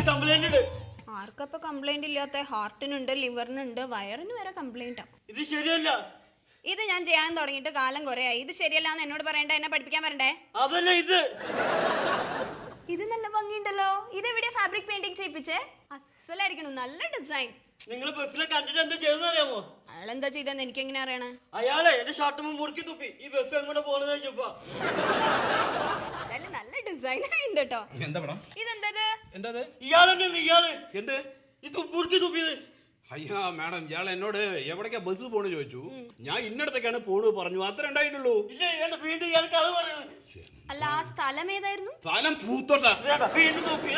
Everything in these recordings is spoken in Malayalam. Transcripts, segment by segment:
കംപ്ലൈന്റ് ഉണ്ട്. ആർക്കപ്പോ കംപ്ലൈന്റ് ഇല്ലാത്ത? ഹാർട്ടിനുണ്ട്, ലിവറിനുണ്ട്, വയറിന് വരെ കംപ്ലൈന്റാ. ഇത് ശരിയല്ല. ഇത് ഞാൻ ചെയ്യാൻ തുടങ്ങിയിട്ട് കാലം കുറയായി. ഇത് ശരിയല്ലാന്ന് എന്നോട് പറയണ്ടേ, എന്നെ പഠിപ്പിക്കാൻ വരണ്ടേ? അതല്ല ഇത്. ഇത് നല്ല ഭംഗിയുണ്ടല്ലോ. ഇതെവിടെയാ ഫാബ്രിക് പെയിന്റിംഗ് ചെയ്യിപ്പിച്ചേ? അസലായിരിക്കണം, നല്ല ഡിസൈൻ. നിങ്ങൾ ബസ്സിലെ കണ്ടിട്ട് എന്താ ചെയ്തെന്ന് അറിയാമോ? അയാളെന്താ ചെയ്തെന്ന് എനിക്ക് എങ്ങനെ അറിയണേ? അയാളെ എന്റെ ഷർട്ട് മുറുക്കി തുപ്പി. ഈ ബസ് എങ്ങോട്ട് പോണെന്ന് ചോദിച്ചപ്പോ നല്ല ഡിസൈൻ ഉണ്ട് കേട്ടോ. എന്താ ഇയാള് എന്ത് ഈ മുറുക്കി തുപ്പിയത്? അയ്യാ മാഡം, ഇയാൾ എന്നോട് എവിടേക്കാ ബസ് പോണു ചോദിച്ചു. ഞാൻ ഇന്നടത്തേക്കാണ് പോണു പറഞ്ഞു, അത്ര ഉണ്ടായിട്ടുള്ളൂ. ഇല്ല, വീണ്ടും ഇയാൾ കളവ് പറയുന്നത്. അല്ല, ആ സ്ഥലം ഏതായിരുന്നു? സ്ഥലം പൂത്തോട്ട. വീണ്ടും തുപ്പി.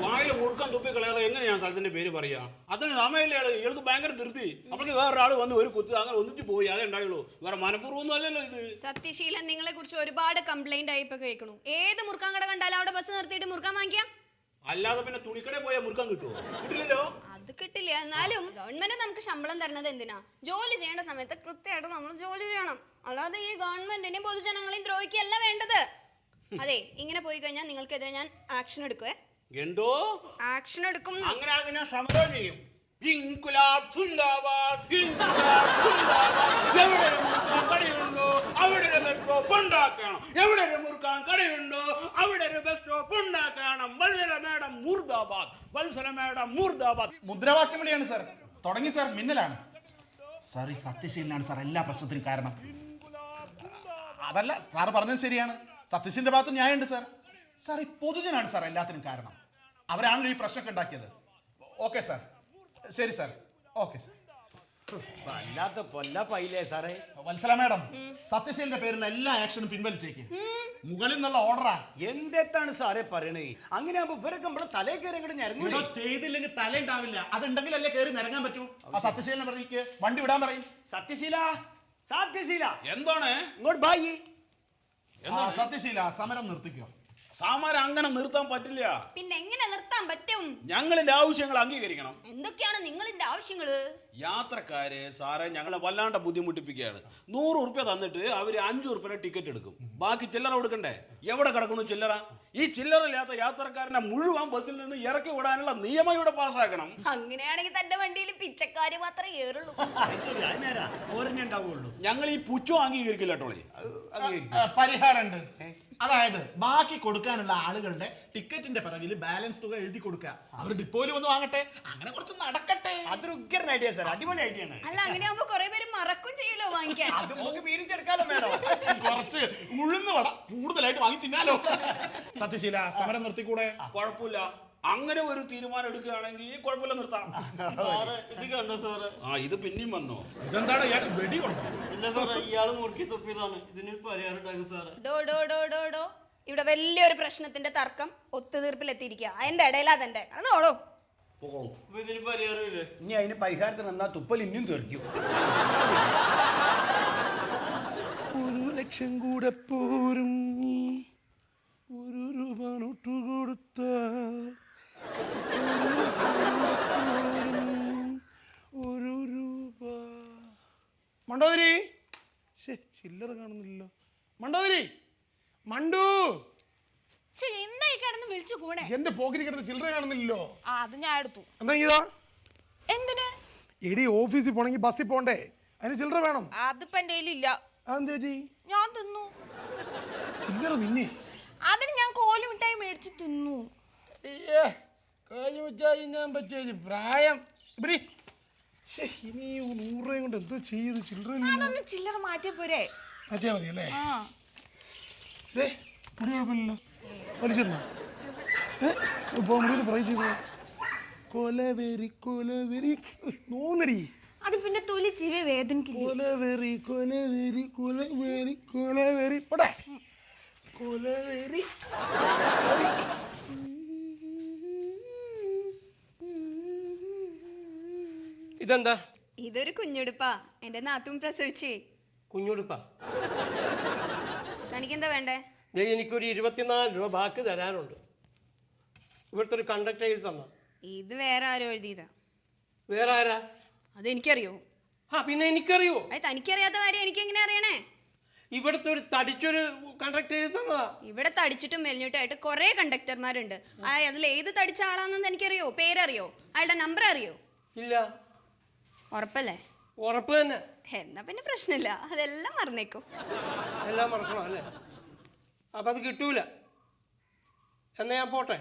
വായ മുറുക്കാൻ തുപ്പി കളയാതെ എങ്ങനെയാ സ്ഥലത്തിന്റെ പേര് പറയാ? അതിന് സമയമില്ല. ഇയാൾക്ക് ഭയങ്കര ധൃതി. അപ്പോഴേക്ക് വേറൊരാൾ വന്ന് ഒരു കുത്ത് അങ്ങനെ ഒന്നിട്ട് പോയി, അതേ ഉണ്ടായുള്ളൂ. വേറെ മനഃപൂർവ്വം അല്ലല്ലോ ഇത്. സത്യശീലൻ, നിങ്ങളെ കുറിച്ച് ഒരുപാട് കംപ്ലൈന്റ് ആയി ഇപ്പൊ കേൾക്കണു. ഏത് മുറുക്കാൻ കട കണ്ടാലും അവിടെ ബസ് നിർത്തിയിട്ട് മുറുക്കാൻ വാങ്ങിക്കാം. അല്ലാതെ പിന്നെ തുണിക്കടയിൽ പോയാൽ മുറുക്കാൻ കിട്ടുമോ? കിട്ടില്ലല്ലോ. അത് കിട്ടില്ല. എന്നാലും ഗവൺമെന്റ് നമുക്ക് ശമ്പളം തരുന്നത് എന്തിനാ? ജോലി ചെയ്യേണ്ട സമയത്ത് കൃത്യമായിട്ട് നമ്മൾ ജോലി ചെയ്യണം. അല്ലാതെ ഈ ഗവൺമെന്റിനെയും പൊതുജനങ്ങളെയും ദ്രോഹിക്കല്ല വേണ്ടത്. അതെ, ഇങ്ങനെ പോയി കഴിഞ്ഞാൽ നിങ്ങൾക്കെതിരെ ഞാൻ ആക്ഷൻ എടുക്കുവേ. എന്തോ ആക്ഷൻ എടുക്കും. അങ്ങനെയാണെങ്കിൽ ഞാൻ സമരം ചെയ്യും. ഇൻകുലാബ് സിന്ദാബാദ്, ഇൻകുലാബ് സിന്ദാബാദ്. എവിടെ മുറുക്കാൻ കടയുണ്ടോ അവിടെ ഒരു ബസ് സ്റ്റോപ്പ് ഉണ്ടാക്കണം. എവിടെ ഒരു മുറുക്കാൻ കടയുണ്ടോ അവിടെ ഒരു ബസ് സ്റ്റോപ്പ് ഉണ്ടാക്കണം. വത്സല മേഡം മുർദാബാദ്, വത്സല മേഡം മുർദാബാദ്. മുദ്രാവാക്യം വിളിയാണ് സാർ. തുടങ്ങി സാർ, മിന്നലാണ് സാർ. ഈ സത്യശീലനാണ് സാർ എല്ലാ പ്രശ്നത്തിനും കാരണം. അതല്ല, സാർ പറഞ്ഞത് ശരിയാണ്. സത്യശീലന്റെ ഭാഗത്ത് ന്യായമുണ്ട് സാർ. സാർ, ഈ പൊതുജനാണ് സാർ എല്ലാത്തിനും കാരണം. അവരാണല്ലോ ഈ പ്രശ്നമൊക്കെ ഉണ്ടാക്കിയത്. ഓക്കെ സാർ, ശരി സാർ, ഓക്കെ സാർ. വല്ലാത്ത പൊല്ലപ്പയില്ലേ സാറേ. വത്സല മാഡം, സത്യശീലന്റെ പേരിലുള്ള എല്ലാ ആക്ഷനും പിൻവലിച്ചേക്ക്. മുകളിൽ നിന്നുള്ള ഓർഡറാ. എന്തെത്താണ് സാറേ പറയണേ? അങ്ങനെ ആകുമ്പോ ഇവരൊക്കെ നമ്മളെ തലേ കയറി ഇങ്ങോട്ട് ഞരങ്ങൂലോ. ചെയ്തില്ലെങ്കിൽ തല ഉണ്ടാവില്ല. അതുണ്ടെങ്കിലല്ലേ കയറി നിരങ്ങാൻ പറ്റൂ. ആ സത്യശീലനെ പറഞ്ഞിക്ക് വണ്ടി വിടാൻ പറയും. സത്യശീല, സത്യശീല, എന്താണ് ഇങ്ങോട്ട് ബായി. സത്യശീല, സമരം നിർത്തിക്കോ. സാമാരം അങ്ങനെ നിർത്താൻ പറ്റില്ല. പിന്നെ എങ്ങനെ നിർത്താൻ പറ്റും? ഞങ്ങളുടെ ആവശ്യങ്ങൾ അംഗീകരിക്കണം. എന്തൊക്കെയാണ് നിങ്ങളിന്റെ ആവശ്യങ്ങള്? യാത്രക്കാര് സാറേ ഞങ്ങളെ വല്ലാണ്ട് ബുദ്ധിമുട്ടിപ്പിക്കുകയാണ്. 100 ഉറുപ്പ്യ തന്നിട്ട് അവര് 5 ഉറുപ്പ്യ ടിക്കറ്റ് എടുക്കും. ബാക്കി ചില്ലറ കൊടുക്കണ്ടേ? എവിടെ കിടക്കുന്നു ചില്ലറ? ഈ ചില്ലറില്ലാത്ത യാത്രക്കാരനെ മുഴുവൻ ബസ്സിൽ നിന്ന് ഇറക്കി വിടാനുള്ള നിയമം ഇവിടെ പാസ്സാക്കണം. അങ്ങനെയാണെങ്കിൽ തന്റെ വണ്ടിയിൽ പിച്ചക്കാര് മാത്രമേ ഏറുള്ളൂ. ശരി, അതിനേരാ ഓരന്നെ ഉണ്ടാവുള്ളൂ. ഞങ്ങൾ ഈ പുച്ഛം അംഗീകരിക്കില്ല ടോളി. പരിഹാരമുണ്ട്. അതായത് ബാക്കി കൊടുക്കാനുള്ള ആളുകളുടെ ടിക്കറ്റിന്റെ പിറകിൽ ബാലൻസ് തുക എഴുതി കൊടുക്കുക. അവർ ഡിപ്പോയിൽ വന്ന് വാങ്ങട്ടെ. അങ്ങനെ കുറച്ച് നടക്കട്ടെ. അതൊരു ഉഗ്രൻ ഐഡിയ സാർ, അടിപൊളി ഐഡിയ ആണ്. അല്ല, അങ്ങനെയാകുമ്പോ കുറെ പേര് മറക്കും ചെയ്യല്ലോ വാങ്ങിക്കാൻ. അത് നമുക്ക് വീരിച്ചെടുക്കാലോ മേഡം. കുറച്ച് ഉഴുന്ന് വട കൂടുതലായിട്ട് വാങ്ങി തിന്നാലോ. സത്യശീല, സമരം നിർത്തിക്കൂടെ? കുഴപ്പമില്ല. അങ്ങനെ ഒരു തീരുമാനം എടുക്കുകയാണെങ്കിൽ കുഴപ്പമില്ല, നിർത്താം. ഇത് കണ്ടോ സാറ്? ഇത് പിന്നെയും വന്നോ? ഇതെന്താണ് വെടി കൊണ്ടോ? ഇല്ല സാറേ, ഇയാള് മുറുക്കി തുപ്പിയതാണ്. ഇതിന് പരിഹാരം ഉണ്ടാകും സാറ്. ഡോ ഇവിടെ വലിയൊരു പ്രശ്നത്തിന്റെ തർക്കം ഒത്തുതീർപ്പിലെത്തിയിരിക്കുക. അതിന്റെ ഇടയിലാ തന്റെ ഓടോ. ഇതിന് പരിഹാരം ഇല്ലേ? ഇനി അതിന് പരിഹാരത്തിന് എന്നാ തുപ്പൽ ഇനിയും തീർക്കും. 1 ലക്ഷം കൂടെ പോരും, 1 രൂപ നോട്ട് കൊടുത്ത 1 രൂപ. മണ്ടോദരി, ചില്ലറ കാണുന്നില്ലല്ലോ. മണ്ടോദരി, മണ്ടു, എന്തായി കിടന്ന് വിളിച്ചു കൂടെ? എന്റെ പോക്കറ്റിൽ കിടന്ന് ചില്ലറ കാണുന്നില്ലല്ലോ. അത് ഞാൻ എടുത്തു. എന്താ ഇതാ? എന്തിന്? എടി, ഓഫീസിൽ പോണെങ്കിൽ ബസ്സിൽ പോണ്ടേ, അതിന് ചില്ലറ വേണം. അതിപ്പോ എന്റെ കയ്യിലില്ല. അതെന്ത് പറ്റി? ഞാൻ തിന്നു. ചില്ലറ തിന്നേ? അതിന് ഞാൻ കോലി മിഠായി മേടിച്ച് തിന്നു. ഞാൻ പറ്റിയ പ്രായം. ഇനി 100 രൂപ കൊണ്ട് എന്തോ ചെയ്ത് ചില്ലറ അതൊന്ന് ചില്ലറ മാറ്റിയ പോരെ? മാറ്റിയാ മതി അല്ലേ? മുടി കുഴപ്പമില്ലല്ലോ. വലിച്ചിരുന്നോ? ഇപ്പൊ മുടിയിൽ പ്രൈ ചെയ്തോ? കൊലവെറി കൊലവെറി നോന്നടി. അത് പിന്നെ തൊലി ചിവ വേദനിക്കില്ല. കൊലവെറി കൊലവെറി കൊലവെറി കൊലവെറി പോട്ടെ. കൊലവെറി. ഇതെന്താ? ഇതൊരു കുഞ്ഞുടുപ്പാ. എന്റെ നാത്തും പ്രസവിച്ചേ. കുഞ്ഞുടുപ്പാ? തനിക്കെന്താ വേണ്ടേ? എനിക്കൊരു 24 രൂപ ബാക്കി തരാനുണ്ട്. ഇവിടുത്തെ ഒരു കണ്ടക്ടർ എഴുതി തന്ന. ഇത് വേറെ ആരോ എഴുതിയതാ. വേറെ ആരാ? അതെനിക്കറിയോ? പിന്നെ എനിക്കറിയോ? അത് തനിക്കറിയാത്ത കാര്യം എനിക്ക് എങ്ങനെ അറിയണേ? ഇവിടുത്തെ ഒരു തടിച്ചൊരു കണ്ടക്ട് ചെയ്ത് തന്നതാ. ഇവിടെ തടിച്ചിട്ടും മെലിഞ്ഞിട്ടായിട്ട് കുറെ കണ്ടക്ടർമാരുണ്ട്. അതിൽ ഏത് തടിച്ച ആളാണെന്ന് എനിക്കറിയോ? പേരറിയോ? അയാളുടെ നമ്പർ അറിയോ? ഇല്ല. ഉറപ്പല്ലേ? ഉറപ്പ് തന്നെ. എന്നാ പിന്നെ പ്രശ്നമില്ല, അതെല്ലാം മറന്നേക്കും. എല്ലാം മറക്കണം അല്ലേ? അപ്പം അത് കിട്ടൂല. എന്നാ ഞാൻ പോട്ടെ.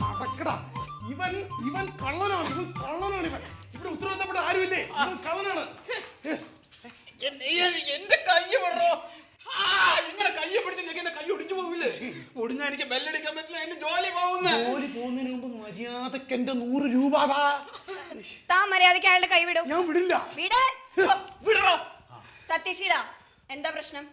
നടക്കടാ. ഇവൻ കള്ളനാണ്, ഇവൻ. ഇവിടെ ഉത്തരവാദിത്തപ്പെട്ട ആരുമില്ലേ? ഇവൻ കള്ളനാണ്. എന്റെ കൈ വിടറോ. ഇങ്ങനെ കൈ പിടിച്ചില്ലെങ്കിൽ എന്റെ കൈ ഒടിഞ്ഞു പോവില്ലേ? ഒടിഞ്ഞാ എനിക്ക് ബെല്ലടിക്കാൻ പറ്റില്ല, എന്റെ ജോലി പോകുന്ന. ജോലി പോകുന്നതിന് മുമ്പ് മര്യാദക്ക് എന്റെ 100 രൂപ താ. താൻ മര്യാദയ്ക്ക് അയാളുടെ കൈ വിടും. ഞാൻ വിടില്ല. വിടാൻ. വിടറോ. സത്യശീല, എന്താ പ്രശ്നം?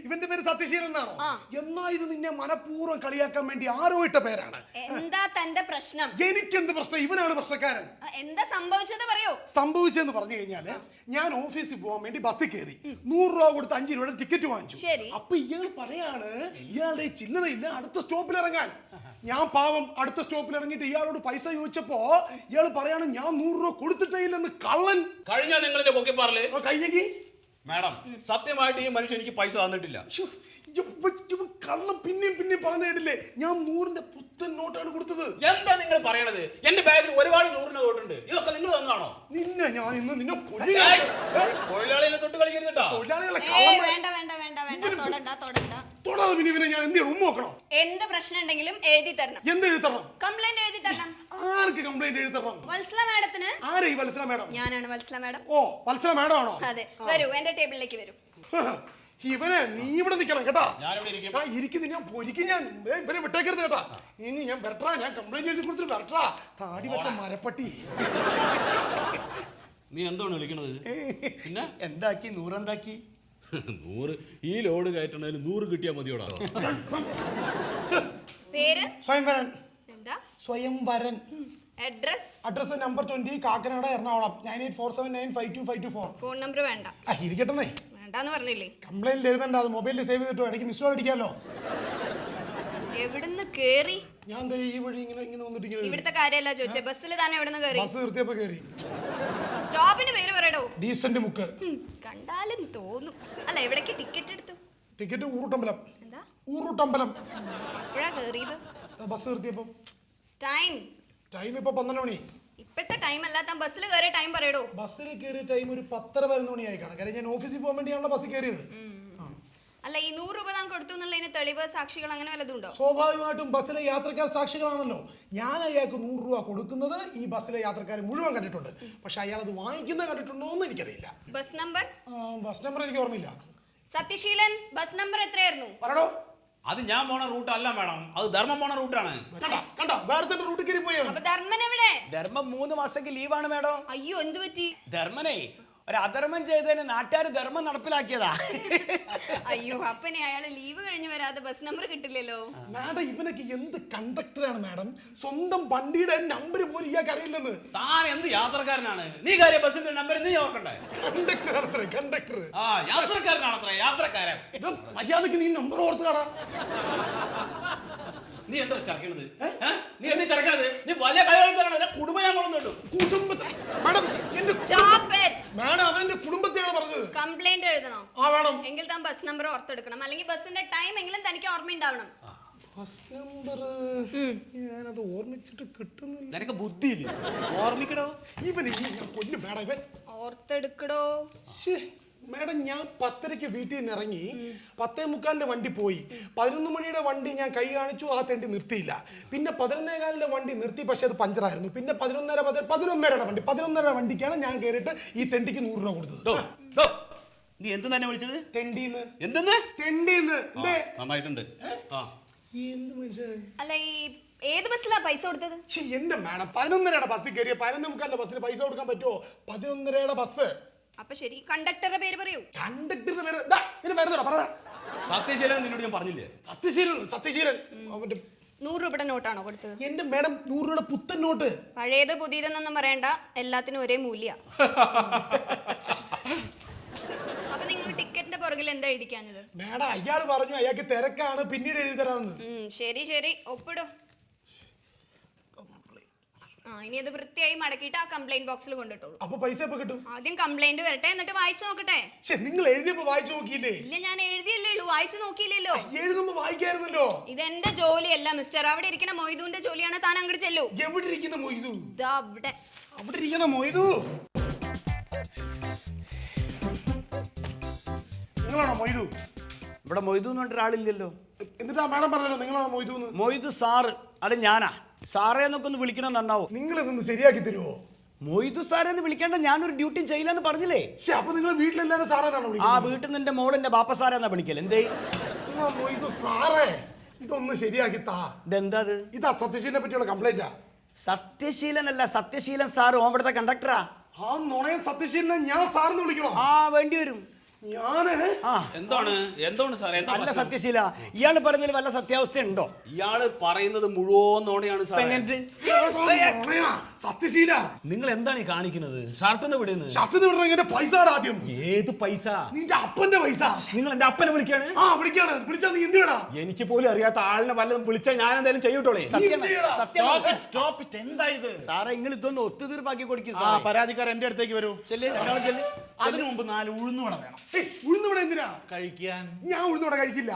ഇവന്റെ പേര് സത്യശീലൻ എന്നാണോ? ആ. എന്നാ ഇത് നിന്നെ മനഃപൂർവ്വം കളിയാക്കാൻ വേണ്ടി ആരോ ഇട്ട പേരാണ്. എന്താ തന്റെ പ്രശ്നം? എനിക്കെന്ത് പ്രശ്നം? ഇവനാണ് പ്രശ്നക്കാരൻ. എന്താ സംഭവിച്ചത് പറയൂ. സംഭവിച്ചെന്ന് പറഞ്ഞു കഴിഞ്ഞാല് ഞാൻ ഓഫീസിൽ പോകാൻ വേണ്ടി ബസ്സിൽ കയറി 100 രൂപ കൊടുത്ത് 5 രൂപയുടെ ടിക്കറ്റ് വാങ്ങിച്ചു. ശരി. അപ്പൊ ഇയാൾ പറയാണ് ഇയാളുടെ ചില്ലറയില്ല, അടുത്ത സ്റ്റോപ്പിൽ ഇറങ്ങാൻ. ഞാൻ പാവം അടുത്ത സ്റ്റോപ്പിൽ ഇറങ്ങിയിട്ട് ഇയാളോട് പൈസ ചോദിച്ചപ്പോ ഇയാൾ പറയാണ് ഞാൻ 100 രൂപ കൊടുത്തിട്ടേ ഇല്ലെന്ന്. കള്ളൻ. കഴിഞ്ഞ നിങ്ങളിന്റെ പൊക്കിപ്പാറല് കഴിഞ്ഞെങ്കിൽ മാഡം, സത്യമായിട്ട് ഈ മനുഷ്യൻ എനിക്ക് പൈസ തന്നിട്ടില്ല. കള്ളം പിന്നെയും പറഞ്ഞു കേട്ടില്ലേ? ഞാൻ 100ന്റെ പുത്തൻ നോട്ടാണ് കൊടുത്തത്. എന്താ നിങ്ങൾ പറയണത്? എന്റെ ബാഗിൽ ഒരുപാട് 100 നോട്ടുണ്ട്. ഇതൊക്കെ നിങ്ങൾ തന്നാണോ? നിന്നെ ഞാൻ ഇന്ന് നിന്നെ തൊഴിലാളികളെ തൊട്ട് കളിക്കരുതട്ടോ. തൊഴിലാളികളെ വേണ്ട വേണ്ട വേണ്ട വേണ്ട, തൊടണ്ട. തൊടാതെ പിന്നെ ഇവനെ ഞാൻ എന്ത് ചെയ്യണം? ഉമ്മ നോക്കണോ? എന്ത് പ്രശ്നം ഉണ്ടെങ്കിലും എഴുതി തരണം. എന്ത് എഴുതണം? കംപ്ലൈന്റ് എഴുതി തരണം. ആർക്ക് കംപ്ലൈന്റ് എഴുതണം? വത്സല മാഡത്തിന്. ആരാ ഈ വത്സല മാഡം? ഞാനാണ് വത്സല മാഡം. ഓ, വത്സല മാഡം ആണോ? അതെ, വരൂ എന്റെ ടേബിളിലേക്ക് വരൂ. ഇവനെ നീ ഇവിടെ നിൽക്കണം കേട്ടാ. ഞാനിവിടെ ഇരിക്കും. ഇരിക്കുന്നു, ഞാൻ പൊരിക്കും. ഞാൻ ഇവനെ വിട്ടേക്കരുത് കേട്ടാ. ഇനി ഞാൻ വരട്ടാ, ഞാൻ കംപ്ലൈന്റ് എഴുതി കൊടുത്തിട്ട് വരട്ടാ. താടി വെച്ച മരപ്പട്ടി. നീ എന്താണ് വിളിക്കണത്? പിന്നെ എന്താക്കി 100 എന്താക്കി? 100 ഈ ലോഡ് കയറ്റണതിൽ 100 കിട്ടിയാൽ മതിയോടാ. പേര്? സ്വയംവരൻ. എന്താ? Swayamvaran. Address? Address number 20 Kakkanad, Ernakulam 9847952524. Phone number വേണ്ട. ഇരിക്കട്ടെന്നേ. വേണ്ടാന്ന് പറഞ്ഞില്ലേ? കംപ്ലൈന്റ് എഴുതണ്ട, അത് മൊബൈലിൽ സേവ് ചെയ്തിട്ടോ. ഇടയ്ക്ക് മിസ് കോൾ അടിക്കാമല്ലോ. എവിടുന്ന് കേറി? ഞാൻ ദേ ഈ വഴി ഇങ്ങനെ വന്നിട്ട് ഇങ്ങനെ ഇവിടുത്തെ കാര്യമല്ല ചോദിച്ചേ, ബസ്സിൽ തന്നെ എവിടുന്ന് കേറി? ബസ് നിർത്തിയപ്പോ കയറി. സ്റ്റോപ്പിന്റെ പേര് പറയടോ. ഡീസന്റ് മുക്ക്. കണ്ടാലും തോന്നും. അല്ല, എവിടേക്ക് ടിക്കറ്റ് എടുത്തു? ടിക്കറ്റ് ഊറുട്ടമ്പലം. എന്താ? ഊറുട്ടമ്പലം. എപ്പോഴാ കേറിയത്? ബസ് നിർത്തിയപ്പോ. ടൈം? ടൈം ഇപ്പൊ 12 മണി. ഇപ്പത്തെ ടൈം അല്ല, താൻ ബസ്സിൽ കയറിയ ടൈം പറയടോ. ബസ്സിൽ കയറിയ ടൈം ഒരു 10:11 മണിയായി കാണാം. കാര്യം ഞാൻ ഓഫീസിൽ പോകാൻ വേണ്ടിയാണല്ലോ ബസ്സിൽ കയറിയത്. അല്ല, ഈ 100 രൂപ താൻ കൊടുത്തു എന്നുള്ളതിന് തെളിവ്, സാക്ഷികൾ അങ്ങനെ വല്ലതും ഉണ്ടോ? സ്വാഭാവികമായിട്ടും ബസ്സിലെ യാത്രക്കാർ സാക്ഷികളാണല്ലോ. ഞാൻ അയാൾക്ക് 100 രൂപ കൊടുക്കുന്നത് ഈ ബസ്സിലെ യാത്രക്കാർ മുഴുവൻ കണ്ടിട്ടുണ്ട്. പക്ഷെ അയാൾ അത് വാങ്ങിക്കുന്നത് കണ്ടിട്ടുണ്ടോ എന്ന് എനിക്കറിയില്ല. Bus number? ബസ് നമ്പർ എനിക്ക് ഓർമ്മയില്ല. സത്യശീലൻ, ബസ് നമ്പർ എത്രയായിരുന്നു? പറയടോ. അത് ഞാൻ പോണ റൂട്ട് അല്ല മാഡം, അത് ധർമ്മം പോണ റൂട്ടാണ്. കണ്ടോ വേറെ റൂട്ട് കയറി പോയാ. അപ്പൊ ധർമ്മൻ എവിടെ? ധർമ്മം 3 മാസത്തേക്ക് ലീവാണ് മേഡം. അയ്യോ, എന്ത് പറ്റി? ധർമ്മനെ ഒരു അധർമ്മം ചെയ്തതിന് നാട്ടുകാർ ധർമ്മം നടപ്പിലാക്കിയതാ. അയ്യോ, അപ്പനെ അയാള് ലീവ് കഴിഞ്ഞ് വരാതെ ബസ് നമ്പർ കിട്ടില്ലല്ലോ. മാഡം, ഇവനൊക്കെ എന്ത് കണ്ടക്ടറാണ് മാഡം? സ്വന്തം വണ്ടിയുടെ നമ്പർ പോലും ഇയാൾക്ക് അറിയില്ലെന്ന്. താൻ എന്ത് യാത്രക്കാരനാണ്? നീ കാര്യ ബസ്സിന്റെ നമ്പർ നീ ഓർക്കണ്ടേ? കണ്ടക്ടർ അത്ര കണ്ടക്ടർ. ആ, യാത്രക്കാരനാണത്ര യാത്രക്കാരൻ. മര്യാദക്ക് നീ നമ്പർ ഓർത്ത് കാണാ. നീ എന്താ ചരക്കണത്? നീ എന്താ ചരക്കണത്? നീ വലിയ കഴിവുള്ള കുടുംബം ഞാൻ കൊണ്ടുണ്ടോ? കുടുംബത്തെ മാഡം മാഡം അതെന്റെ കുടുംബത്തെയാണ് പറഞ്ഞത്. കംപ്ലൈന്റ് എഴുതണോ? ആ വേണം. എങ്കിൽ താൻ ബസ് നമ്പർ ഓർത്തെടുക്കണം, അല്ലെങ്കിൽ ബസ്സിന്റെ ടൈം എങ്കിലും തനിക്ക് ഓർമ്മയുണ്ടാവണം. ബസ് നമ്പർ ഞാനത് ഓർമ്മിച്ചിട്ട് കിട്ടുന്നില്ല. നിനക്ക് ബുദ്ധിയില്ല, ഓർമ്മിക്കടോ. ഇവന് കൊല്ലും മാഡം. ഇവൻ ഓർത്തെടുക്കടോ. മാഡം, ഞാൻ 10:30 വീട്ടിൽ നിന്ന് ഇറങ്ങി 10:45 വണ്ടി പോയി. 11 മണിയുടെ വണ്ടി ഞാൻ കൈ കാണിച്ചു, ആ തെണ്ടി നിർത്തിയില്ല. പിന്നെ 11:15 വണ്ടി നിർത്തി, പക്ഷെ അത് പഞ്ചറായിരുന്നു. പിന്നെ 11:30 വണ്ടിക്കാണ് ഞാൻ കയറിയിട്ട് ഈ തെണ്ടിക്ക് 100 രൂപ കൊടുത്തത്. നീ എന്ത് തന്നെ വിളിച്ചത്? തെണ്ടീന്ന്. എന്തെന്ന്? തെണ്ടീന്ന്. നന്നായിട്ടുണ്ട്. എന്ത് മനസ്സിലായി? അല്ല, ഈ ഏത് ബസ്സിലാ പൈസ കൊടുത്തത്? എന്റെ മാഡം, 11:30 ബസ്സിൽ കയറിയ 11:45 ബസ്സിന് പൈസ കൊടുക്കാൻ പറ്റുമോ? 11:30 ബസ്. അപ്പൊ ശരി, കണ്ടക്ടറുടെ പേര് പറയൂ. കണ്ടക്ടറുടെ പേര് പറ. സത്യശീലൻ നിന്നോട് ഞാൻ പറഞ്ഞില്ലേ? സത്യശീലൻ. 100 രൂപയുടെ നോട്ടാണോ കൊടുത്തത്? എന്റെ മാഡം 100 രൂപയുടെ പുത്തൻ നോട്ട്. പഴയത് പുതിയതെന്നൊന്നും പറയണ്ട, എല്ലാത്തിനും ഒരേ മൂല്യ. അപ്പൊ നിങ്ങൾ ടിക്കറ്റിന്റെ പുറകിൽ എന്താ എഴുതിക്കാഞ്ഞത്? മേഡം അയാൾ പറഞ്ഞു അയാൾക്ക് തിരക്കാണ്, പിന്നീട് എഴുതി തരാമെന്ന്. ശരി ശരി, ഒപ്പിടും. ഇനി അത് വൃത്തിയായി മടക്കിയിട്ട് ആ കംപ്ലൈന്റ് ബോക്സിൽ കൊണ്ടിട്ടോളൂ. അപ്പൊ പൈസ എപ്പോ കിട്ടും? ആദ്യം കംപ്ലൈന്റ് വരട്ടെ, എന്നിട്ട് വായിച്ചു നോക്കട്ടെ. നിങ്ങൾ എഴുതിയപ്പോ വായിച്ചു നോക്കിയില്ലേ? ഇല്ല, ഞാൻ എഴുതിയല്ലേ ഉള്ളൂ, വായിച്ചു നോക്കിയില്ലല്ലോ. എഴുതുമ്പോ വായിക്കായിരുന്നല്ലോ. ഇതെന്റെ ജോലിയല്ല മിസ്റ്റർ. അവിടെ ഇരിക്കുന്ന മൊയ്തുവിന്റെ ജോലിയാണ്. താൻ അങ്ങോട്ട് ചെല്ലൂ. എവിടെ ഇരിക്കുന്ന മൊയ്തു? ദാ അവിടെ. അവിടെ ഇരിക്കുന്ന മൊയ്തു നിങ്ങളാണോ മൊയ്തു? ഇവിടെ മൊയ്തു എന്ന് പറഞ്ഞ ഒരാളില്ലല്ലോ. എന്നിട്ടാ മേഡം പറഞ്ഞല്ലോ നിങ്ങളാണോ മൊയ്തു എന്ന്. മൊയ്തു സാറ്, അത് ഞാനാ. സാറേ എന്നൊക്കെ ഒന്ന് വിളിക്കണം നന്നാവും. നിങ്ങൾ ഇതൊന്ന് ശരിയാക്കി തരുമോ? മൊയ്തു സാറേ എന്ന് വിളിക്കേണ്ട, ഞാനൊരു ഡ്യൂട്ടി ചെയ്യില്ലെന്ന് പറഞ്ഞില്ലേ. അപ്പൊ നിങ്ങൾ വീട്ടിലെല്ലാരും സാറേന്നാണോ ആ വിളിക്കുന്നത്? വീട്ടിൽ നിന്ന് എന്റെ മോളിന്റെ ബാപ്പ സാറേ എന്നാ വിളിക്കൽ. എന്തേ മൊയ്തു സാറേ, ഇതൊന്ന് ശരിയാക്കി താ. ഇതെന്താ? ഇതാ സത്യശീലനെ പറ്റിയുള്ള കംപ്ലൈന്റാ. സത്യശീലനല്ല, സത്യശീലൻ സാറ്. ഓൻ ഇവിടുത്തെ കണ്ടക്ടറാ. ആ നുണയൻ സത്യശീലനെ ഞാൻ സാറിന് വിളിക്കണോ? ആ വേണ്ടി വരും. ഞാന് എന്താണ് സാറേ? എന്താ അല്ല പ്രശ്നം? സത്യശീല, ഇയാള് പറഞ്ഞതിൽ വല്ല സത്യാവസ്ഥ ഉണ്ടോ? ഇയാള് പറയുന്നത് മുഴുവൻ നോടെയാണ് സാറേ. നുണയാ, സത്യശീല. നിങ്ങൾ എന്താണ് ഈ കാണിക്കുന്നത്? ഷർട്ടിന്ന് വിടുന്നത്? ഷർട്ടിന്ന് വിടണം. എന്റെ പൈസ ആദ്യം. ഏത് പൈസ? നിന്റെ അപ്പന്റെ പൈസ. നിങ്ങൾ എന്റെ അപ്പനെ വിളിക്കാണ്? ആ വിളിക്കാണ്. വിളിച്ചാ നീ എന്ത് ചെയ്യടാ? എനിക്ക് പോലും അറിയാത്ത ആളിനെ വല്ലതും വിളിച്ചാൽ ഞാൻ എന്തായാലും ചെയ്യൂട്ടോളേ. എന്താ ഇത്? സാറേ നിങ്ങൾ ഇതൊന്ന് ഒത്തുതീർപ്പാക്കി കൊടുക്കും. ആ പരാതിക്കാർ എന്റെ അടുത്തേക്ക് വരൂ. അതിനു മുമ്പ് 4 ഉഴുന്നുവട വേണം. ഉഴുന്നുവട എന്തിനാ കഴിക്കാൻ. ഞാൻ ഉഴുന്നുവട കഴിക്കില്ല.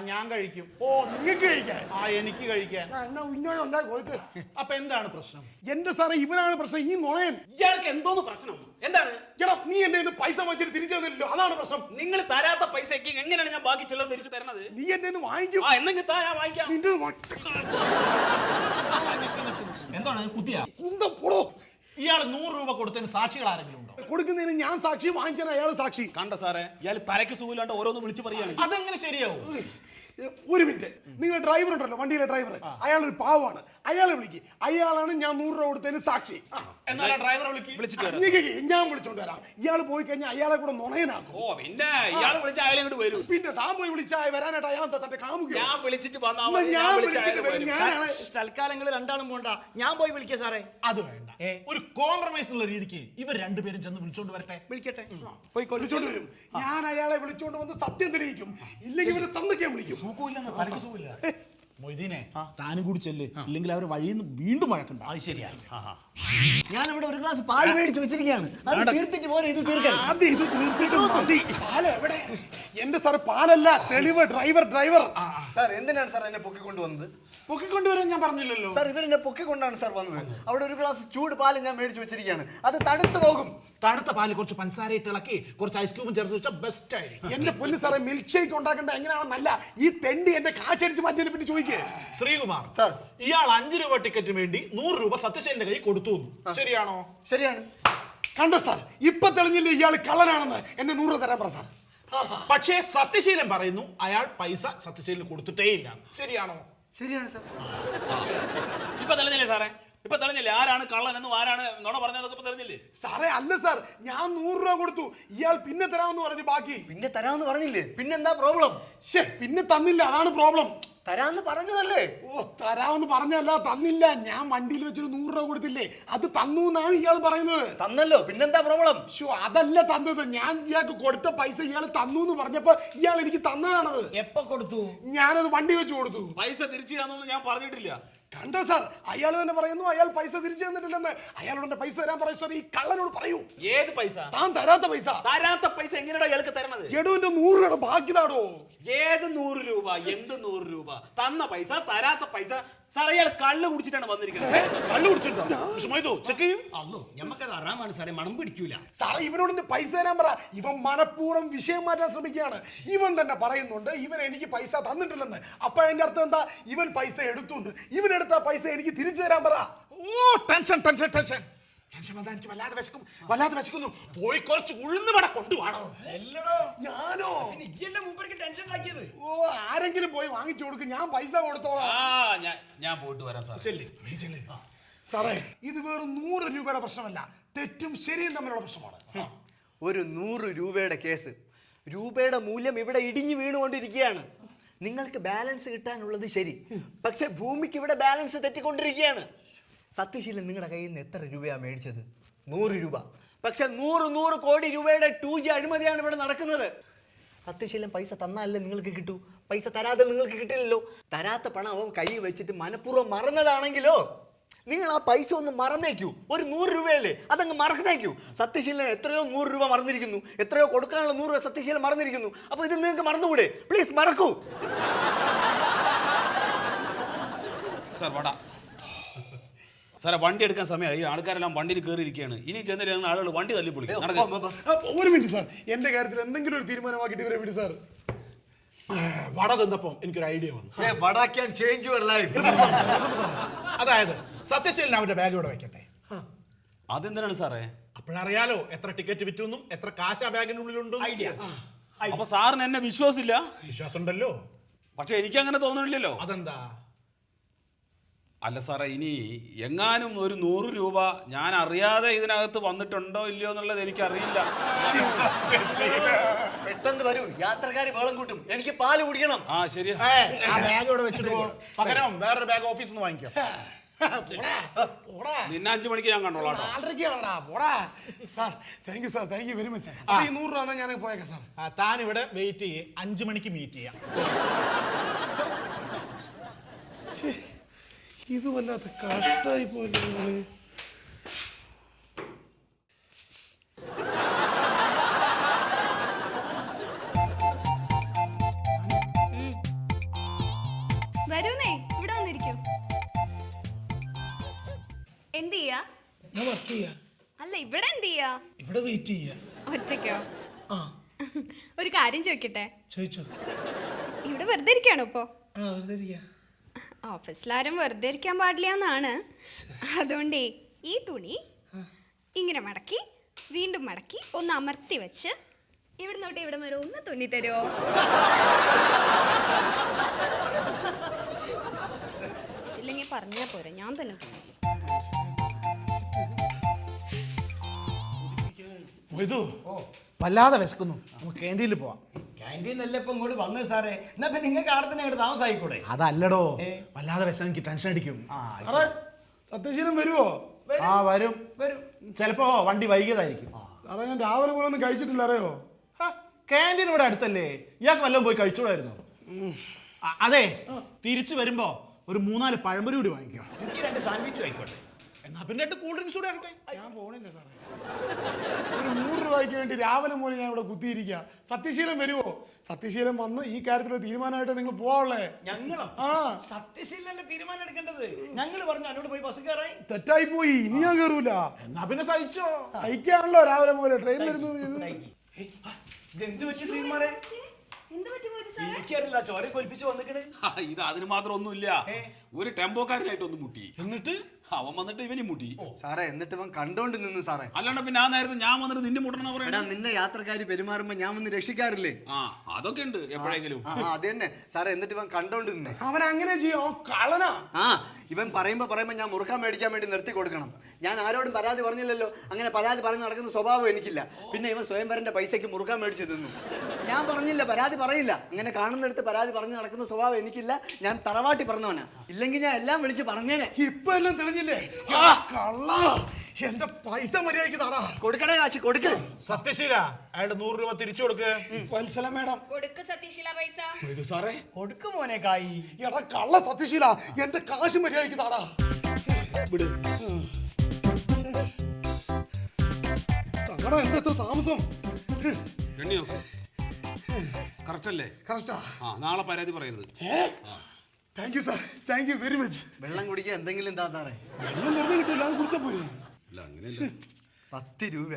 ഞാൻ കഴിക്കും. ഓ നിങ്ങൾക്ക് കഴിക്കാൻ? എനിക്ക് കഴിക്കാൻ. എന്നാ ഉഴുന്നുവട ഉണ്ടാക്കി കൊടുക്ക്. അപ്പൊ എന്താണ് പ്രശ്നം? എന്റെ സാറേ ഇവനാണ് പ്രശ്നം. ഈ നുണയൻ. ഇയാൾക്ക് എന്തോന്ന് പ്രശ്നം? എന്താണ്? എടാ നീ എന്റെ കയ്യിന്ന് പൈസ വാങ്ങിച്ചിട്ട് തിരിച്ചു തന്നില്ലല്ലോ, അതാണ് പ്രശ്നം. നിങ്ങൾ തരാത്ത പൈസക്ക് എങ്ങനെയാണ് ഞാൻ ബാക്കി ചില്ലറ തിരിച്ചു തരണത്? നീ എന്റെ കയ്യിന്ന് വാങ്ങിക്കും. എന്നെങ്കിൽ താ, ഞാൻ വാങ്ങിക്കാം. നിന്റെ എന്താണ് കുത്തിയാ? കുന്തം പോടോ. ഇയാൾ 100 രൂപ കൊടുത്തതിന് സാക്ഷികൾ ആരെങ്കിലും ഉണ്ടോ? കൊടുക്കുന്നതിന് ഞാൻ സാക്ഷി, വാങ്ങിച്ചാൽ അയാൾ സാക്ഷി. കണ്ട സാറേ, ഇയാൾ തലയ്ക്ക് സുഖമില്ലാണ്ട് ഓരോന്ന് വിളിച്ച് പറയാണ്. അതെങ്ങനെ ശരിയാവും? ഒരു മിനിറ്റ്. നിങ്ങൾ ഡ്രൈവർ ഉണ്ടല്ലോ, വണ്ടിയിലെ ഡ്രൈവർ, അയാളൊരു പാവമാണ്. അയാളെ വിളിക്ക്. അയാളാണ് ഞാൻ 100 രൂപ കൊടുത്തതിന് സാക്ഷി. എന്നാൽ ഡ്രൈവറെ വിളിച്ചിട്ട് ഞാൻ വിളിച്ചോണ്ട് വരാം. ഇയാൾ പോയി കഴിഞ്ഞാൽ അയാളെ കൂടെ നുണയനാക്കും. ഓ പിന്നെ ഇയാൾ വിളിച്ച അയാളെ ഇങ്ങോട്ട് വരും. പിന്നെ താൻ പോയി വിളിച്ചാൽ വരാനായിട്ട് അയാൾ തന്റെ കാമുക. ഞാൻ വിളിച്ചിട്ട് ഞാൻ വിളിച്ചിട്ട് വരും. ഞാനാണ്. തൽക്കാലങ്ങൾ രണ്ടാളും പോണ്ട, ഞാൻ പോയി വിളിക്കാം സാറേ. അത് വേണ്ട. ഒരു കോംപ്രമൈസ് ഉള്ള രീതിക്ക് ഇവർ രണ്ടുപേരും ചെന്ന് വിളിച്ചോണ്ട് വരട്ടെ. വിളിക്കട്ടെ. വിളിച്ചോണ്ട് വരും. ഞാൻ അയാളെ വിളിച്ചോണ്ട് വന്ന് സത്യം തെളിയിക്കും. ഇല്ലെങ്കിൽ ഇവരെ തന്നൊക്കെയാൻ വിളിക്കും. മൊയ്തീനെ താനും കൂടി ചെല്ല്, ഇല്ലെങ്കിൽ അവർ വഴിയിൽ നിന്ന് വീണ്ടും വഴക്കുണ്ട്. അത് ശരിയാ. ഞാൻ ഇവിടെ ഒരു ഗ്ലാസ് പാൽ മേടിച്ച് വെച്ചിരിക്കുകയാണ്. അത് തീർത്തിട്ട് പോലെ ഇത് തീർക്കണം. ആദ്യം ഇത് തീർത്തിട്ട് മതി. പാല് എവിടെ? എന്റെ സാർ പാലല്ല, തെളിവ്. ഡ്രൈവർ. സാർ എന്തിനാണ് സാർ എന്നെ പൊക്കിക്കൊണ്ടുവന്നത്? പൊക്കിക്കൊണ്ടുവരാൻ ഞാൻ പറഞ്ഞില്ലല്ലോ സാർ ഇവരെന്നെ പൊക്കിക്കൊണ്ടാണ് സാർ വന്നത്. അവിടെ ഒരു ഗ്ലാസ് ചൂട് പാല് ഞാൻ മേടിച്ചു വെച്ചിരിക്കുകയാണ്. അത് തണുത്തു പോകും. തണുത്ത പാല് കുറച്ച് പഞ്ചസാര ഇട്ട് ഇളക്കി കുറച്ച് ഐസ് ക്യൂബും ചേർത്ത് വെച്ചാൽ ബെസ്റ്റ് ആയിരിക്കും. എന്റെ പൊന്നു സാറേ, മിൽക്ക് ഷേക്ക് ഉണ്ടാക്കേണ്ട എങ്ങനെയാണെന്നല്ല, ഈ തെണ്ടി എന്റെ കാശടിച്ച് മാറ്റിയതിനെ പറ്റി ചോദിക്കേ. ശ്രീകുമാർ സാർ, ഇയാൾ 5 രൂപ ടിക്കറ്റിന് വേണ്ടി 100 രൂപ സത്യശീലന്റെ കൈ കൊടുത്തു. ശരിയാണോ? ശരിയാണ്. കണ്ടോ സാർ, ഇപ്പൊ തെളിഞ്ഞില്ലേ ഇയാൾ കള്ളനാണെന്ന്. എന്നെ 100 രൂപ തരാൻ പറ സാർ. പക്ഷേ സത്യശീലൻ പറയുന്നു അയാൾ പൈസ സത്യശീലന് കൊടുത്തിട്ടേ ഇല്ല. ശരിയാണോ? ശരിയാണ് സാർ. ഇപ്പൊ തെളിഞ്ഞില്ലേ സാറേ? ഇപ്പൊ തെളിഞ്ഞില്ലേ ആരാണ് കള്ളനെന്നും ആരാണ് നുണ പറഞ്ഞതൊക്കെ ഇപ്പൊ തെളിഞ്ഞില്ലേ? സാറേ അല്ല സാർ, ഞാൻ 100 രൂപ കൊടുത്തു. ഇയാൾ പിന്നെ തരാമെന്ന് പറഞ്ഞു. ബാക്കി പിന്നെ തരാമെന്ന് പറഞ്ഞില്ലേ? പിന്നെന്താ പ്രോബ്ലം? പിന്നെ തന്നില്ല, അതാണ് പ്രോബ്ലം. തരാമെന്ന് പറഞ്ഞതല്ലേ? ഓ, തരാമെന്ന് പറഞ്ഞല്ല, തന്നില്ല. ഞാൻ വണ്ടിയിൽ വെച്ചൊരു 100 രൂപ കൊടുത്തില്ലേ, അത് തന്നു എന്നാണ് ഇയാൾ പറയുന്നത്. തന്നല്ലോ, പിന്നെന്താ പ്രോബ്ലം? അതല്ല തന്നത്. ഞാൻ ഇയാൾക്ക് കൊടുത്ത പൈസ ഇയാൾ തന്നു എന്ന് പറഞ്ഞപ്പോ ഇയാൾ എനിക്ക് തന്നതാണത്. എപ്പോ കൊടുത്തു? ഞാനത് വണ്ടി വെച്ച് കൊടുത്തു. പൈസ തിരിച്ചു തന്നൊന്നും ഞാൻ പറഞ്ഞിട്ടില്ല. കണ്ടോ സാർ, അയാൾ തന്നെ പറയുന്നു അയാൾ പൈസ തിരിച്ചു തന്നിട്ടില്ലെന്ന്. അയാളോട് പൈസ തരാൻ പറയൂ സാർ. ഈ കള്ളനോട് പറയൂ. ഏത് പൈസ? താൻ തരാത്ത പൈസ. തരാത്ത പൈസ എങ്ങനെയാ ഇയാൾക്ക് തരണത്? എടൂന്റെ 100 രൂപ ബാക്കിതാടോ. ഏത് 100 രൂപ? എന്ത് 100 രൂപ? തന്ന പൈസ, തരാത്ത പൈസ. സാർ അയാൾ കള്ള് കുടിച്ചിട്ടാണ് വന്നിരിക്കുന്നത്. കള്ളു കുടിച്ചിട്ടുണ്ടോ? ചെക്ക് ചെയ്യും. അല്ലോ ഞമ്മക്കത് അറിയാമാണ് സാറേ, മണം പിടിക്കൂല. സാറേ ഇവനോട് എന്റെ പൈസ തരാൻ പറ. ഇവൻ മനഃപൂർവ്വം വിഷയം മാറ്റാൻ ശ്രമിക്കുകയാണ്. ഇവൻ തന്നെ പറയുന്നുണ്ട് ഇവൻ എനിക്ക് പൈസ തന്നിട്ടില്ലെന്ന്. അപ്പൊ അതിന്റെ അർത്ഥം എന്താ? ഇവൻ പൈസ എടുത്തു. ഇവൻ എടുത്ത പൈസ എനിക്ക് തിരിച്ചു തരാൻ പറ. ടെൻഷൻ വന്നാൽ എനിക്ക് വല്ലാതെ വിശക്കുന്നു. പോയി കുറച്ച് ഉഴുന്നുവട കൊണ്ടുപോകണോ? ഞാനോ? ടെൻഷൻ ഉണ്ടാക്കിയത്. ഓ, ആരെങ്കിലും പോയി വാങ്ങിച്ചു കൊടുക്കും. ഞാൻ പൈസ കൊടുത്തോളാം. ഞാൻ പോയിട്ട് വരാം സാർ. സാറേ ഇത് വെറും 100 രൂപയുടെ പ്രശ്നമല്ല, തെറ്റും ശരിയും തമ്മിലുള്ള പ്രശ്നമാണ്. ഒരു 100 രൂപയുടെ കേസ്. രൂപയുടെ മൂല്യം ഇവിടെ ഇടിഞ്ഞു വീണുകൊണ്ടിരിക്കുകയാണ്. നിങ്ങൾക്ക് ബാലൻസ് കിട്ടാനുള്ളത് ശരി, പക്ഷെ ഭൂമിക്ക് ഇവിടെ ബാലൻസ് തെറ്റിക്കൊണ്ടിരിക്കുകയാണ്. സത്യശീലൻ നിങ്ങളുടെ കയ്യിൽ നിന്ന് എത്ര രൂപയാണ് മേടിച്ചത്? 100 രൂപ. പക്ഷെ 100 കോടി രൂപയുടെ 2G അഴിമതിയാണ് ഇവിടെ നടക്കുന്നത്. സത്യശീലൻ പൈസ തന്നാലല്ലേ നിങ്ങൾക്ക് കിട്ടൂ, പൈസ തരാതെ നിങ്ങൾക്ക് കിട്ടില്ലല്ലോ. തരാത്ത പണം അവൻ കൈ വെച്ചിട്ട് മനഃപൂർവ്വം മറന്നതാണെങ്കിലോ നിങ്ങൾ ആ പൈസ ഒന്ന് മറന്നേക്കൂ. ഒരു 100 രൂപയല്ലേ, അതങ്ങ് മറന്നേക്കൂ. സത്യശീലൻ എത്രയോ 100 രൂപ മറന്നിരിക്കുന്നു, എത്രയോ കൊടുക്കാനുള്ള 100 രൂപ സത്യശീലൻ മറന്നിരിക്കുന്നു. അപ്പോൾ ഇത് നിങ്ങൾക്ക് മറന്നുകൂടെ? പ്ലീസ് മറക്കൂ. സാർ വട സാറേ, വണ്ടി എടുക്കാൻ സമയമായി. ആൾക്കാരെല്ലാം വണ്ടിയിൽ കയറിയിരിക്കുകയാണ്. ഇനി ചെന്നിട്ട് ആളുകൾ വണ്ടി തല്ലി പൊളിക്കും. ഒരു മിനിറ്റ് സാർ, എന്റെ കാര്യത്തിൽ എന്തെങ്കിലും ഒരു തീരുമാനമാക്കിയിട്ട് ഇവരെ വിട് സാർ. വട തന്നപ്പം എനിക്കൊരു ഐഡിയ വന്നു. വടാക്കാൻ ചേഞ്ച് യുവർ ലൈഫ്. അതായത് സത്യശീലൻ അവരുടെ ബാഗ് ഇവിടെ വെക്കട്ടെ. അതെന്തിനാണ് സാറേ? അപ്പോഴറിയാലോ എത്ര ടിക്കറ്റ് വിറ്റു, എത്ര കാശ് ആ ബാഗിനുള്ളിലുണ്ട്. ഐഡിയ. അപ്പൊ സാറിന് എന്നെ വിശ്വാസമില്ല? വിശ്വാസം ഉണ്ടല്ലോ. പക്ഷെ എനിക്ക് അങ്ങനെ തോന്നുന്നില്ലല്ലോ. അതെന്താ? അല്ല സാറേ, ഇനി എങ്ങാനും ഒരു 100 രൂപ ഞാൻ അറിയാതെ ഇതിനകത്ത് വന്നിട്ടുണ്ടോ ഇല്ലയോ എന്നുള്ളത് എനിക്കറിയില്ല. പെട്ടെന്ന് വരൂ, യാത്രക്കാർ വെള്ളം കൂട്ടും, എനിക്ക് പാല് കുടിക്കണം. ആ ശരി. ആ ബാഗ് ഇവിടെ വെച്ചിട്ട് പോ. പകരം വേറൊരു ബാഗ് ഓഫീസിൽ നിന്ന് വാങ്ങിക്കാം. നിന്നെ 5 മണിക്ക് ഞാൻ കണ്ടോളാം കേട്ടോ. 4:30 sir. Thank you sir, thank you very much. ഈ 100 രൂപ ഞാൻ പോയേക്കാം സാർ. താൻ ഇവിടെ വെയിറ്റ് ചെയ്യേ, 5 മണിക്ക് മീറ്റ് ചെയ്യാം. ഇത് വല്ലാത്ത കഷ്ടായി പോലെ. വരൂന്നേ, ഇവിടെ വന്നിരിക്കൂ. എന്ത് ചെയ്യാ? ഞാൻ വർക്ക് ചെയ്യാ. അല്ല, ഇവിടെ എന്ത് ചെയ്യാ? ഇവിടെ വെയിറ്റ് ചെയ്യാ. ഒറ്റയ്ക്കോ? ആ ഒരു കാര്യം ചോദിക്കട്ടെ? ചോദിച്ചോ. ഇവിടെ വെറുതെ ഇരിക്കാണോ ഇപ്പോ? ആ വെറുതെ ഇരിക്കാ. ഓഫീസിലാരും വെറുതെ ഇരിക്കാൻ പാടില്ല എന്നാണ്. അതുകൊണ്ടേ ഈ തുണി ഇങ്ങനെ മടക്കി വീണ്ടും മടക്കി ഒന്ന് അമർത്തി വെച്ച് ഇവിടെ തൊട്ട് ഇവിടെ വരെ ഒന്ന് തുന്നി തരുമോ? ഇല്ലെങ്കിൽ പറഞ്ഞാ പോരെ, ഞാൻ തന്നെ തുന്നി. മൊയ്തു, വല്ലാതെ വിശക്കുന്നു, നമുക്ക് ക്യാൻറ്റീനിൽ പോവാം. ക്യാൻറ്റീൻ അല്ലേ ഇപ്പൊ ഇങ്ങോട്ട് വന്നത് സാറേ? എന്നാ പിന്നെ നിങ്ങൾക്ക് അവിടെ തന്നെ അങ്ങോട്ട് താമസായിക്കൂടെ? അതല്ലടോ, വല്ലാതെ വിശന്ന് എനിക്ക് ടെൻഷൻ അടിക്കും. സത്യശീലൻ വരുവോ? ആ വരും. വരും. ചിലപ്പോ വണ്ടി വൈകിയതായിരിക്കും. സാറേ, ഞാൻ രാവിലെ കൂടെ ഒന്നും കഴിച്ചിട്ടില്ല, അറിയോ? ക്യാൻറ്റീൻ ഇവിടെ അടുത്തല്ലേ, ഇയാൾക്ക് വല്ലതും പോയി കഴിച്ചോടായിരുന്നു. അതെ, തിരിച്ചു വരുമ്പോ ഒരു 3-4 പഴംപൊരി കൂടി വാങ്ങിക്കാം. എനിക്ക് 2 സാൻഡ്വിച്ചും ആയിക്കോട്ടെ. എന്നാ പിന്നെ 2 കൂൾ ഡ്രിങ്ക്സ് കൂടി ആകട്ടെ. ഞാൻ പോണില്ല സാറേ. ഒരു 100 രൂപയ്ക്ക് വേണ്ടി രാവിലെ മുതൽ ഞാൻ ഇവിടെ കുത്തിയിരിക്കുക. സത്യശീലൻ വരുവോ? സത്യശീലൻ വന്ന് ഈ കാര്യത്തിൽ തീരുമാനമായിട്ട് നിങ്ങൾ പോവാളേ. ഞങ്ങളോ? ആ സത്യശീലല്ലേ തീരുമാനം എടുക്കേണ്ടത്. ഞങ്ങൾ പറഞ്ഞു എന്നോട് പോയി ബസ് കയറായി. തെറ്റായി പോയി, ഇനി ഞാൻ കയറൂല. എന്നാ പിന്നെ സഹിച്ചോ. സഹിക്കാണല്ലോ, രാവിലെ മുതൽ ട്രെയിൻ വരുന്നു. ഇതെന്ത് പറ്റി ശ്രീകുമാരെ? എന്ത് പറ്റി പോയി സാർ? എനിക്കറിയില്ല, ചോര കൊൽപ്പിച്ച് വന്നിക്കണേ. ഇത് അതിന് മാത്രം ഒന്നുമില്ല. ഒരു ടെമ്പോക്കാരനായിട്ടൊന്ന് മുട്ടി. എന്നിട്ട് അവൻ വന്നിട്ട് ഇവനും മുട്ടി. സാറേ, എന്നിട്ട് ഇവൻ കണ്ടോണ്ട് നിന്ന് സാറേ. അല്ലാണ്ട് പിന്നെ ആ നേരത്തെ ഞാൻ വന്നിട്ട് നിന്നെ മുട്ടണം എടാ, പറയണ. നിന്നെ യാത്രക്കാര് പെരുമാറുമ്പോ ഞാൻ വന്ന് രക്ഷിക്കാറില്ലേ? ആ അതൊക്കെ ഉണ്ട് എപ്പോഴെങ്കിലും. അത് തന്നെ സാറേ. എന്നിട്ട് ഇവൻ കണ്ടോണ്ട് നിന്നെ. അവൻ അങ്ങനെ ചെയ്യോ? കളനാ. ആ ഇവൻ പറയുമ്പോ ഞാൻ മുറുക്കാൻ മേടിക്കാൻ വേണ്ടി നിർത്തി കൊടുക്കണം. ഞാൻ ആരോടും പരാതി പറഞ്ഞില്ലല്ലോ. അങ്ങനെ പരാതി പറഞ്ഞ് നടക്കുന്ന സ്വഭാവം എനിക്കില്ല. പിന്നെ ഇവൻ സ്വയംവരന്റെ പൈസയ്ക്ക് മുറുക്കാൻ മേടിച്ച് തിന്നു. ഞാൻ പറഞ്ഞില്ല, പരാതി പറയില്ല. അങ്ങനെ കാണുന്നിടത്ത് പരാതി പറഞ്ഞ് നടക്കുന്ന സ്വഭാവം എനിക്കില്ല. ഞാൻ തറവാട്ടി പറഞ്ഞവനാ. ഇല്ലെങ്കിൽ ഞാൻ എല്ലാം വിളിച്ച് പറഞ്ഞേനെ. ഇപ്പൊ എല്ലാം തെളിഞ്ഞില്ലേ? കള്ള, എന്റെ പൈസ മര്യാദയ്ക്ക് താടാ. കൊടുക്കണേ കാശ്, കൊടുക്ക്. സത്യശീല, അയാളുടെ 100 രൂപ തിരിച്ചു കൊടുക്ക്. വത്സല മേഡം, കൊടുക്ക് സതീശീല പൈസ. ഇത് സാറേ, കൊടുക്കും മോനെ കായി. എടാ കള്ള സത്യശീല, എന്റെ കാശ് മര്യാദയ്ക്ക് താടാ. താടാ, എന്താ താമസം? എണ്ണിയോ കറക്റ്റ് അല്ലേ? കറക്റ്റാ. ആ നാളെ പരാതി പറയരുത്. Thank you sir, thank you very much. വെള്ളം കുടിക്കാൻ എന്തെങ്കിലും എന്താ സാറേ? വെള്ളം വെറുതെ കിട്ടില്ല, അത് കുടിച്ചാ പോരെ. അല്ല അങ്ങനെയല്ല. 10 രൂപ.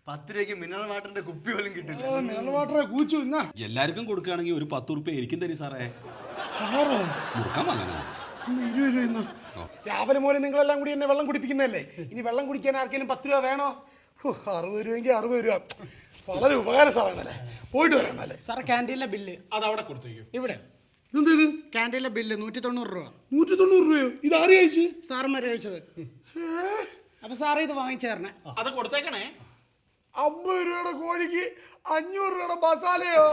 10 രൂപയ്ക്ക് മിനറൽ വാട്ടറിന്റെ കുപ്പി പോലും കിട്ടില്ല. മിനറൽ വാട്ടറെ കൂച്ചു ഇന്നാ. എല്ലാവർക്കും കൊടുക്കുകയാണെങ്കിൽ ഒരു 10 റുപ്യ എനിക്കും തരും സാറേ. സാറോ? മുറുക്കാൻ വാങ്ങാനോ? 20 രൂപ ഇന്ന്. രാവിലെ മോനെ നിങ്ങളെല്ലാം കൂടി എന്നെ വെള്ളം കുടിപ്പിക്കുന്നതല്ലേ? ഇനി വെള്ളം കുടിക്കാൻ ആർക്കെങ്കിലും 10 രൂപ വേണോ? 60 രൂപയെങ്കിൽ 60 രൂപ. വളരെ ഉപകാരം സാറേ. പോയിട്ട് വരാം എന്നാലേ. സാറേ, ക്യാൻറ്റീനിലെ ബില്ല് അത് അവിടെ കൊടുത്തേക്കും. ഇവിടെ. എന്താ ഇത്? ക്യാൻറ്റീനിലെ ബില്ല് 190 രൂപ. 190 രൂപയോ? ഇത് ആര് കഴിച്ച്? സാറുമാര് കഴിച്ചത്. അപ്പൊ സാറേ ഇത് വാങ്ങിച്ചേരണേ. അത് കൊടുത്തേക്കണേ. 50 രൂപയുടെ കോഴിക്ക് 500 രൂപയുടെ മസാലയോ?